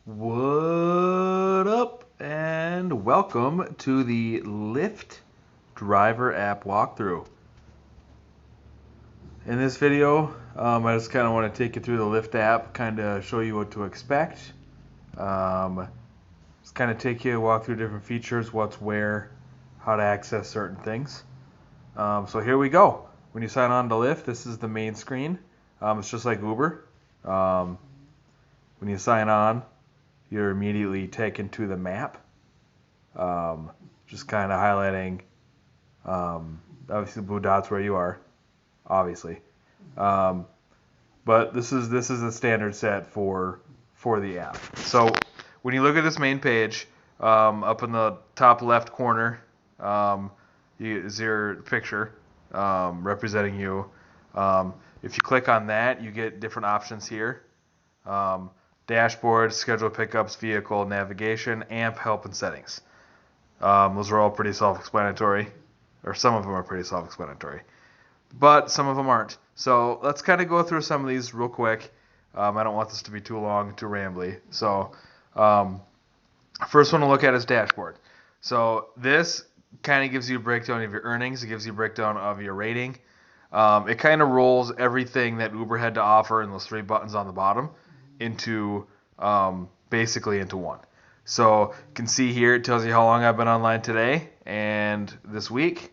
What up, and welcome to the Lyft Driver app walkthrough. In this video, I just kind of want to take you through the Lyft app, kind of show you what to expect. Just kind of walk through different features, what's where, how to access certain things. So here we go. When you sign on to Lyft, this is the main screen. It's just like Uber. When you sign on, you're immediately taken to the map, just kind of highlighting, obviously the blue dots where you are, obviously. But this is the standard set for the app. So when you look at this main page, up in the top left corner, is your picture representing you. If you click on that, you get different options here. Dashboard, schedule pickups, vehicle, navigation, AMP, help, and settings. Those are all pretty self-explanatory, or some of them are pretty self-explanatory, but some of them aren't. So let's kind of go through some of these real quick. I don't want this to be too long, too rambly. So first one to look at is dashboard. So this kind of gives you a breakdown of your earnings. It gives you a breakdown of your rating. It kind of rolls everything that Uber had to offer in those three buttons on the bottom into basically into one. So you can see here it tells you how long I've been online today and this week.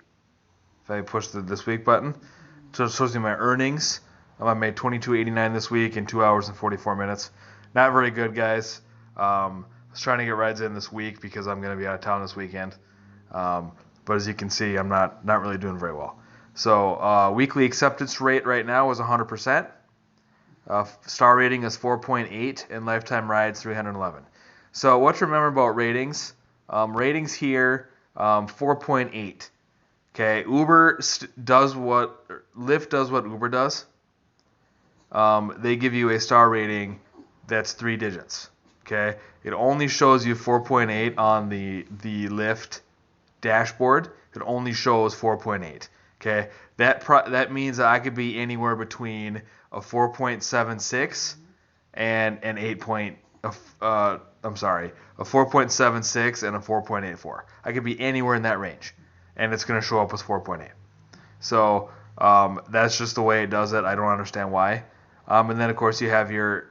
If I push the this week button, so it shows you my earnings. I made $22.89 this week in 2 hours and 44 minutes. Not very good, guys. I was trying to get rides in this week because I'm going to be out of town this weekend. But as you can see, I'm not really doing very well. So weekly acceptance rate right now is 100%. Star rating is 4.8 and lifetime rides 311. So what to remember about ratings? Ratings here 4.8. Okay, Lyft does what Uber does. They give you a star rating that's 3 digits. Okay, it only shows you 4.8 on the Lyft dashboard. It only shows 4.8. Okay, that means that I could be anywhere between a 4.76 and an 8. A 4.76 and a 4.84. I could be anywhere in that range, and it's going to show up as 4.8. So that's just the way it does it. I don't understand why. And then of course you have your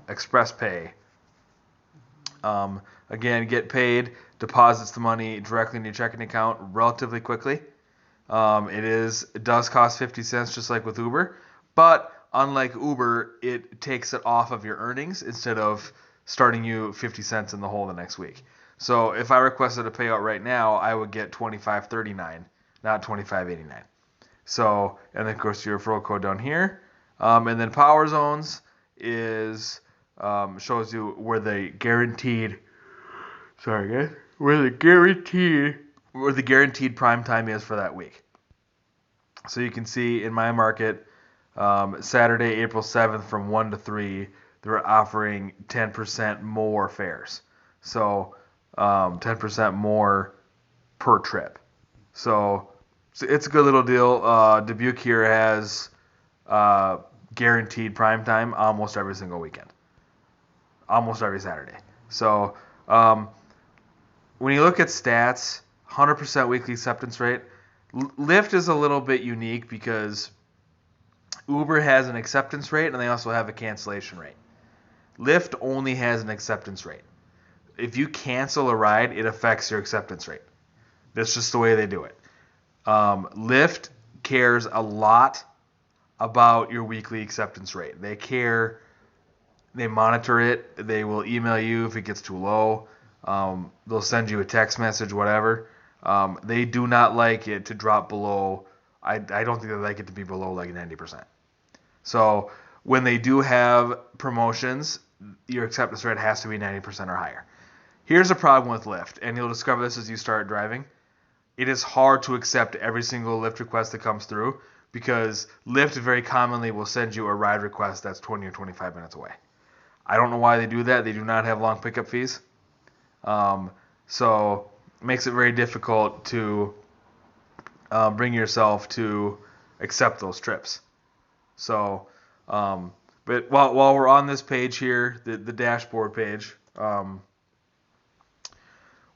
express pay. Again, get paid, deposits the money directly in your checking account relatively quickly. It does cost 50 cents just like with Uber, but unlike Uber, it takes it off of your earnings instead of starting you 50 cents in the hole the next week. So if I requested a payout right now, I would get $25.39, not $25.89. So, and then of course your referral code down here, and then power zones is shows you where the guaranteed prime time is for that week. So you can see in my market, Saturday, April 7th from 1 to 3, they're offering 10% more fares. So 10% more per trip. So it's a good little deal. Dubuque here has guaranteed prime time almost every single weekend. Almost every Saturday. So when you look at stats, 100% weekly acceptance rate. Lyft is a little bit unique because Uber has an acceptance rate and they also have a cancellation rate. Lyft only has an acceptance rate. If you cancel a ride, it affects your acceptance rate. That's just the way they do it. Lyft cares a lot about your weekly acceptance rate. They monitor it. They will email you if it gets too low. They'll send you a text message, whatever. They do not like it to drop below. I don't think they like it to be below like 90%. So when they do have promotions, your acceptance rate has to be 90% or higher. Here's a problem with Lyft, and you'll discover this as you start driving. It is hard to accept every single Lyft request that comes through because Lyft very commonly will send you a ride request that's 20 or 25 minutes away. I don't know why they do that. They do not have long pickup fees. So it makes it very difficult to bring yourself to accept those trips. So, but But while we're on this page here, the dashboard page,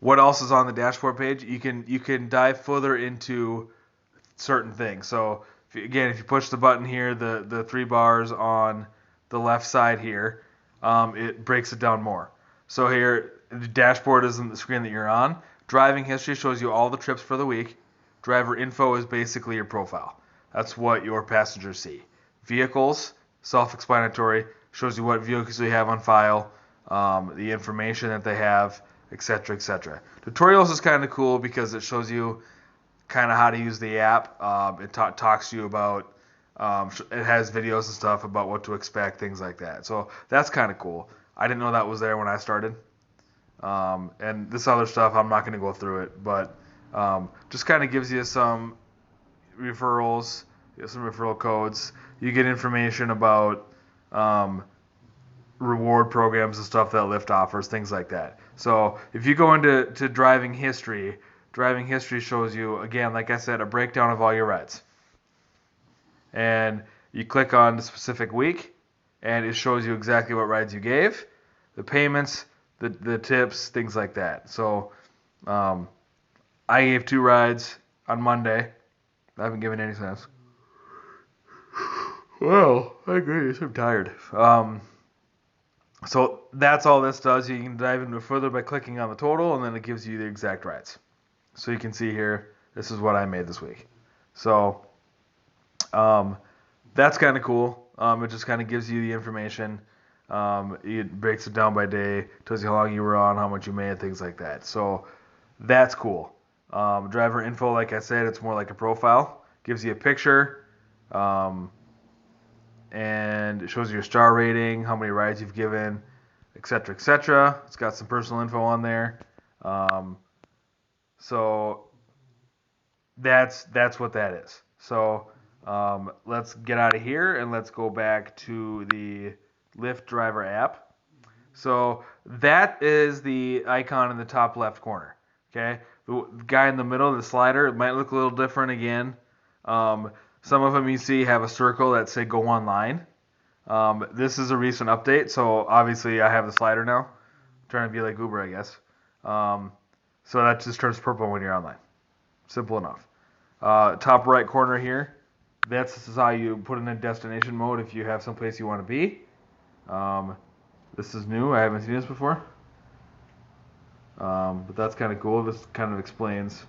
what else is on the dashboard page? You can dive further into certain things. So if you push the button here, the 3 bars on the left side here, it breaks it down more. So here, the dashboard isn't the screen that you're on. Driving history shows you all the trips for the week. Driver info is basically your profile. That's what your passengers see. Vehicles, self-explanatory, shows you what vehicles you have on file, the information that they have, etc., etc. Tutorials is kind of cool because it shows you kind of how to use the app. It talks to you about, it has videos and stuff about what to expect, things like that. So that's kind of cool. I didn't know that was there when I started. And this other stuff, I'm not going to go through it, but just kind of gives you some referrals, some referral codes. You get information about reward programs and stuff that Lyft offers, things like that. So if you go into driving history shows you, again, like I said, a breakdown of all your rides. And you click on the specific week, and it shows you exactly what rides you gave, the payments, the tips, things like that. So I gave 2 rides on Monday. I haven't given any since. Well, I agree. I'm tired. So that's all this does. You can dive into it further by clicking on the total, and then it gives you the exact rides. So you can see here, this is what I made this week. So that's kind of cool. It just kind of gives you the information. It breaks it down by day, tells you how long you were on, how much you made, things like that. So that's cool. Driver info, like I said, it's more like a profile. Gives you a picture, and it shows you your star rating, how many rides you've given, etc., etc. It's got some personal info on there. So that's what that is. So let's get out of here and let's go back to the Lyft Driver app. So that is the icon in the top left corner. Okay, the guy in the middle, the slider, it might look a little different again. Some of them you see have a circle that say go online. This is a recent update, so obviously I have the slider now. I'm trying to be like Uber, I guess. So that just turns purple when you're online. Simple enough. Top right corner here, this is how you put in a destination mode if you have someplace you want to be. This is new. I haven't seen this before. But that's kind of cool. This kind of explains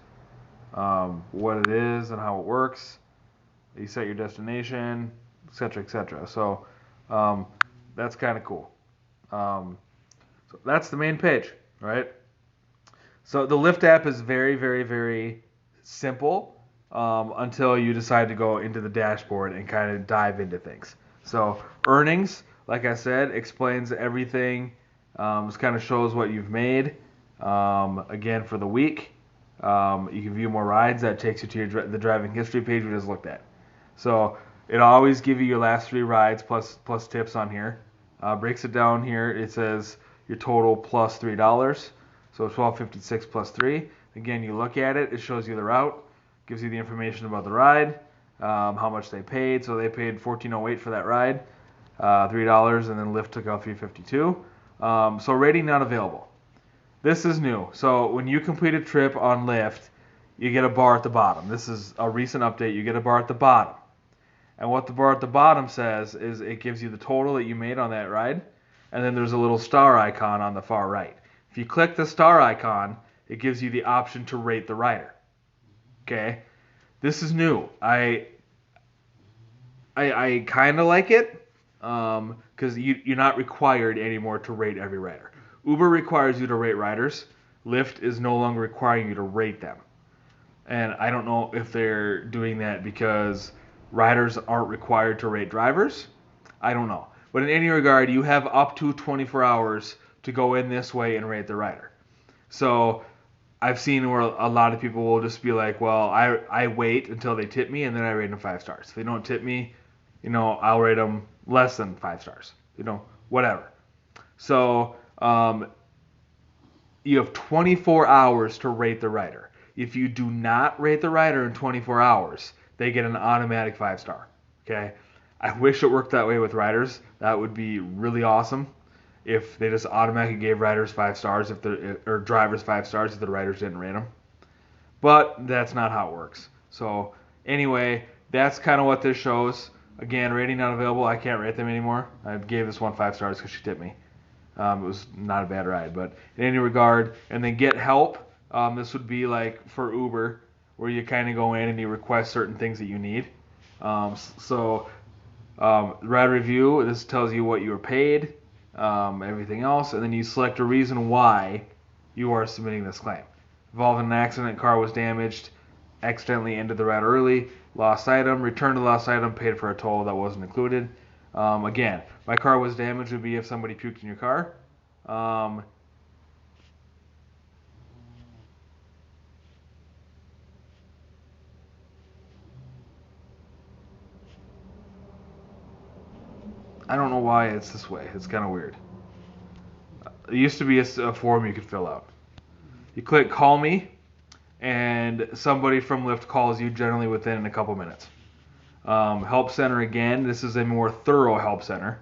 what it is and how it works. You set your destination, etc., etc. So that's kind of cool. So that's the main page, right? So the Lyft app is very, very, very simple until you decide to go into the dashboard and kind of dive into things. So earnings, like I said, explains everything. Just kind of shows what you've made. Again, for the week, you can view more rides. That takes you to the driving history page we just looked at. So it'll always give you your last 3 rides plus tips on here. Breaks it down here. It says your total plus $3. So $12.56 plus 3. Again, you look at it. It shows you the route. Gives you the information about the ride, how much they paid. So they paid $14.08 for that ride, $3, and then Lyft took out $3.52. So rating not available. This is new. So when you complete a trip on Lyft, you get a bar at the bottom. This is a recent update. You get a bar at the bottom. And what the bar at the bottom says is it gives you the total that you made on that ride, and then there's a little star icon on the far right. If you click the star icon, it gives you the option to rate the rider. Okay? This is new. I kind of like it because you're not required anymore to rate every rider. Uber requires you to rate riders. Lyft is no longer requiring you to rate them. And I don't know if they're doing that because riders aren't required to rate drivers. I don't know. But in any regard, you have up to 24 hours to go in this way and rate the rider. So I've seen where a lot of people will just be like, well, I wait until they tip me and then I rate them 5 stars. If they don't tip me, I'll rate them less than 5 stars. Whatever. So you have 24 hours to rate the rider. If you do not rate the rider in 24 hours, they get an automatic 5 star. Okay? I wish it worked that way with riders. That would be really awesome if they just automatically gave riders 5 stars or drivers 5 stars if the riders didn't rate them. But that's not how it works. So anyway, that's kind of what this shows. Again, rating not available. I can't rate them anymore. I gave this one 5 stars because she tipped me. It was not a bad ride, but in any regard, and then get help. This would be like for Uber, where you kind of go in and you request certain things that you need. Ride review. This tells you what you were paid, everything else, and then you select a reason why you are submitting this claim. Involved in an accident, car was damaged, accidentally ended the ride early, lost item, returned the lost item, paid for a toll that wasn't included. Again, my car was damaged would be if somebody puked in your car. I don't know why it's this way. It's kind of weird. It used to be a form you could fill out. You click call me, and somebody from Lyft calls you generally within a couple minutes. Help center again. This is a more thorough help center.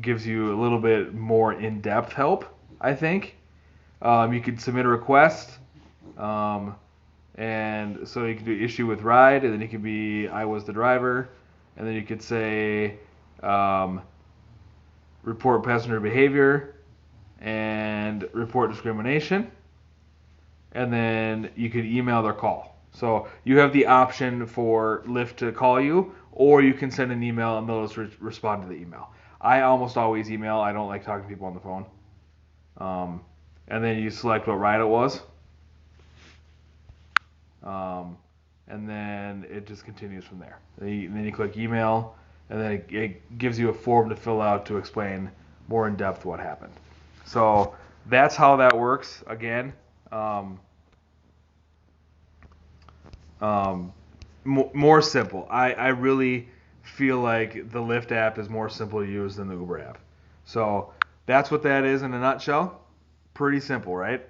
Gives you a little bit more in-depth help, I think. You could submit a request, and so you can do issue with ride, and then you could be I was the driver, and then you could say report passenger behavior and report discrimination, and then you could email their call. So you have the option for Lyft to call you, or you can send an email and they'll just respond to the email. I almost always email. I don't like talking to people on the phone. And then you select what ride it was. And then it just continues from there. Then you click email, and then it gives you a form to fill out to explain more in depth what happened. So that's how that works. Again, more simple. I really feel like the Lyft app is more simple to use than the Uber app. So that's what that is in a nutshell. Pretty simple, right?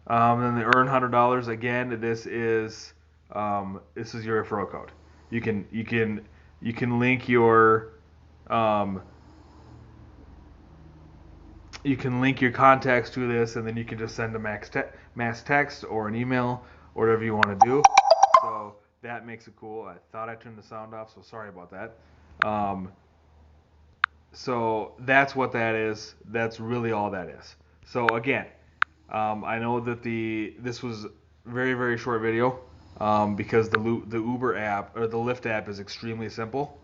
Then the earn $100 again. This is your referral code. You can link your contacts to this, and then you can just send a mass text or an email or whatever you want to do. So that makes it cool. I thought I turned the sound off, so sorry about that. So that's what that is. That's really all that is. So again, I know that this was a very, very short video because the Uber app or the Lyft app is extremely simple.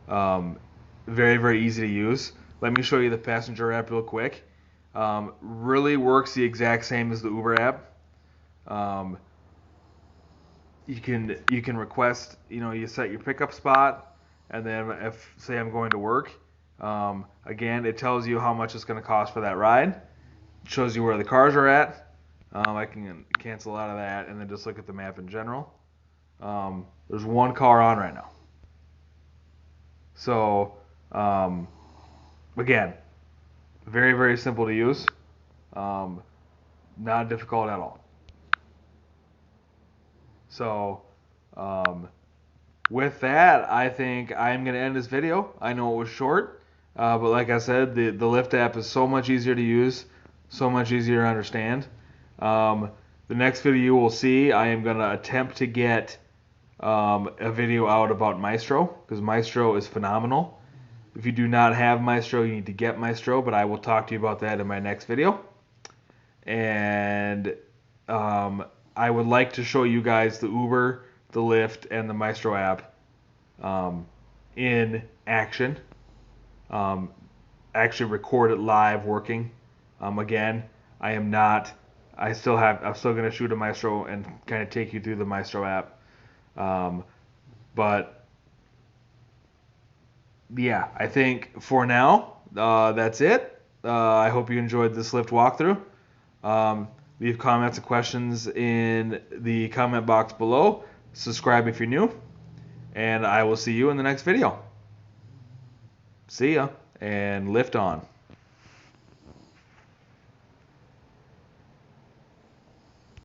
Very, very easy to use. Let me show you the passenger app real quick. Really works the exact same as the Uber app. You can request, you set your pickup spot, and then if say I'm going to work, again it tells you how much it's going to cost for that ride. It shows you where the cars are at. I can cancel out of that and then just look at the map in general. There's one car on right now. So again, very, very simple to use. Not difficult at all. So with that, I think I'm going to end this video. I know it was short, but like I said, the Lyft app is so much easier to use, so much easier to understand. The next video you will see, I am going to attempt to get a video out about Maestro, because Maestro is phenomenal. If you do not have Maestro, you need to get Maestro, but I will talk to you about that in my next video. And I would like to show you guys the Uber, the Lyft, and the Maestro app in action. Actually record it live working. Again, I'm still going to shoot a Maestro and kind of take you through the Maestro app. But yeah, I think for now, that's it. I hope you enjoyed this Lyft walkthrough. Leave comments and questions in the comment box below. Subscribe if you're new. And I will see you in the next video. See ya, and Lyft on.